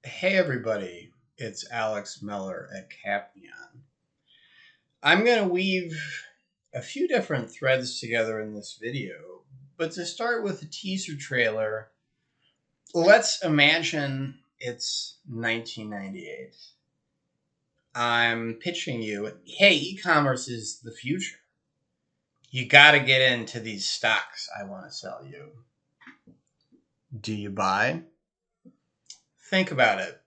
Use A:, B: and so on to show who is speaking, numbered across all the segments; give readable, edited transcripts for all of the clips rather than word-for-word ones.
A: Hey everybody, it's Alex Meller at Capnion. I'm going to weave a few different threads together in this video, but to start with the teaser trailer, let's imagine it's 1998. I'm pitching you, hey, e-commerce is the future. You got to get into these stocks I want to sell you. Do you buy? Think about it.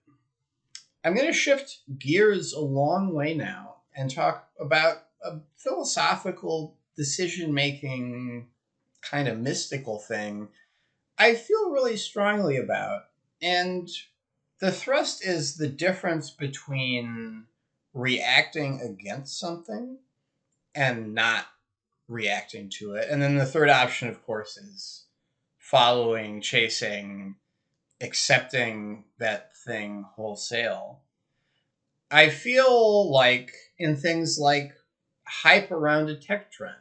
A: I'm going to shift gears a long way now and talk about a philosophical decision making kind of mystical thing I feel really strongly about. And the thrust is the difference between reacting against something and not reacting to it. And then the third option, of course, is following, chasing, accepting that thing wholesale. I feel like in things like hype around a tech trend,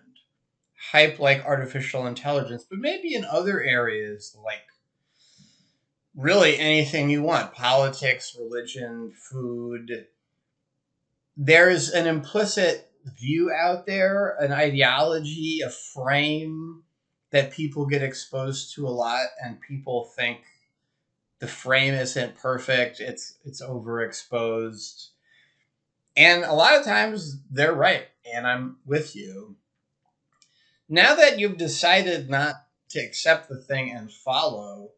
A: hype like artificial intelligence, but maybe in other areas like really anything you want, politics, religion, food, there's an implicit view out there, an ideology, a frame that people get exposed to a lot, and people think the frame isn't perfect, it's overexposed. And a lot of times they're right, and I'm with you. Now that you've decided not to accept the thing and follow,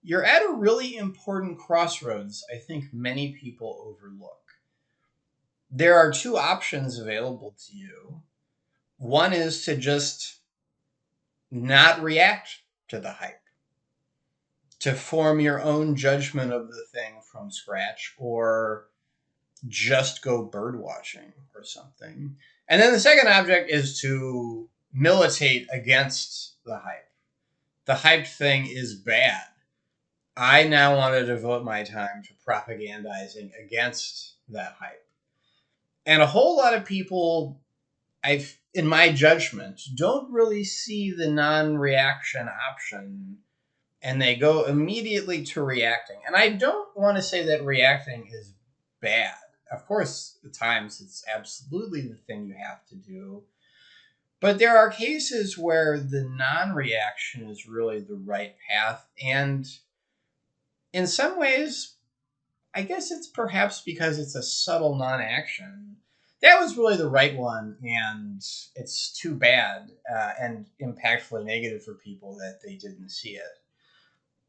A: you're at a really important crossroads I think many people overlook. There are two options available to you. One is to just not react to the hype, to form your own judgment of the thing from scratch, or just go bird watching or something. And then the second object is to militate against the hype. The hype thing is bad. I now want to devote my time to propagandizing against that hype. And a whole lot of people, in my judgment, don't really see the non-reaction option, and they go immediately to reacting. And I don't want to say that reacting is bad. Of course, at times it's absolutely the thing you have to do. But there are cases where the non-reaction is really the right path. And in some ways, I guess it's perhaps because it's a subtle non-action. That was really the right one, and it's too bad and impactfully negative for people that they didn't see it.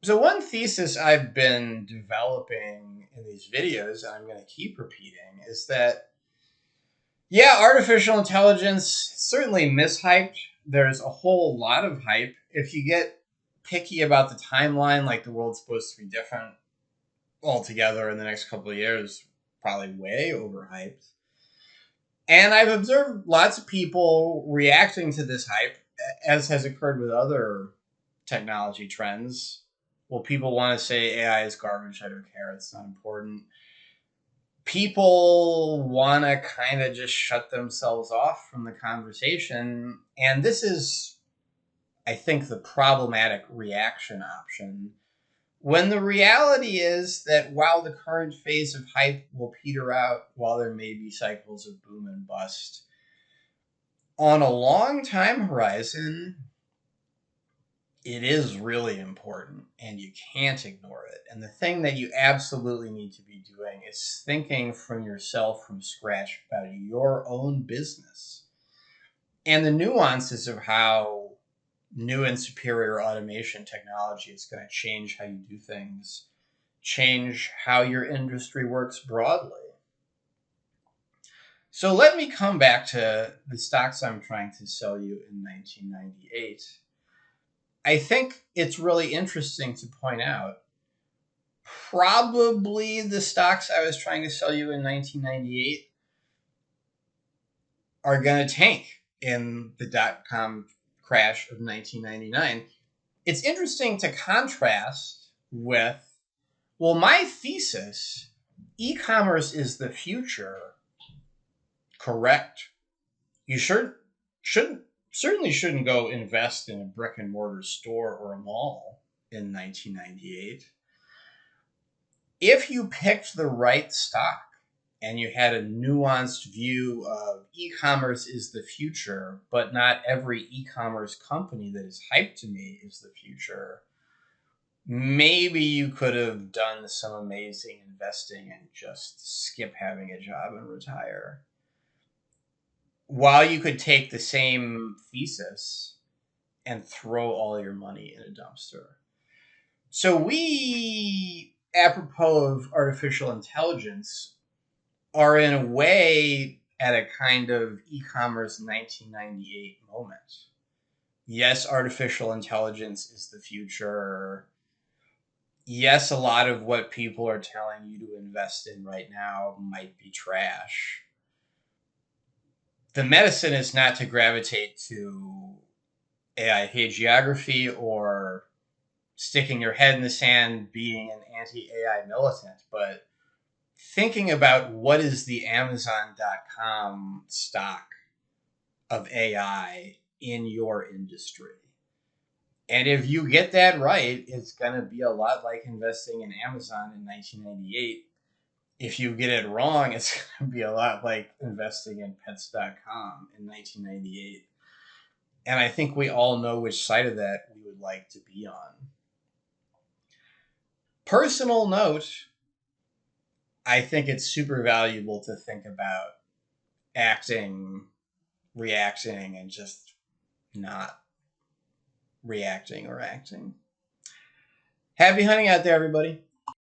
A: So one thesis I've been developing in these videos, and I'm going to keep repeating, is that, yeah, artificial intelligence certainly mishyped. There's a whole lot of hype. If you get picky about the timeline, like the world's supposed to be different altogether in the next couple of years, probably way overhyped. And I've observed lots of people reacting to this hype, as has occurred with other technology trends. Well, people want to say AI is garbage. I don't care. It's not important. People want to kind of just shut themselves off from the conversation. And this is, I think, the problematic reaction option. When the reality is that while the current phase of hype will peter out, while there may be cycles of boom and bust, on a long time horizon, it is really important and you can't ignore it. And the thing that you absolutely need to be doing is thinking from yourself from scratch about your own business and the nuances of how new and superior automation technology is going to change how you do things, change how your industry works broadly. So let me come back to the stocks I'm trying to sell you in 1998. I think it's really interesting to point out probably the stocks I was trying to sell you in 1998 are going to tank in the dot-com crash of 1999. It's interesting to contrast with, well, my thesis, e-commerce is the future, correct. You certainly shouldn't go invest in a brick and mortar store or a mall in 1998. If you picked the right stock and you had a nuanced view of e-commerce is the future, but not every e-commerce company that is hyped to me is the future, maybe you could have done some amazing investing and just skip having a job and retire. While you could take the same thesis and throw all your money in a dumpster. So we, apropos of artificial intelligence, are in a way at a kind of e-commerce 1998 moment. Yes, artificial intelligence is the future. Yes, a lot of what people are telling you to invest in right now might be trash. The medicine is not to gravitate to AI hagiography or sticking your head in the sand being an anti-AI militant, but thinking about what is the Amazon.com stock of AI in your industry. And if you get that right, it's going to be a lot like investing in Amazon in 1998. If you get it wrong, it's going to be a lot like investing in pets.com in 1998. And I think we all know which side of that we would like to be on. Personal note, I think it's super valuable to think about acting, reacting, and just not reacting or acting. Happy hunting out there, everybody.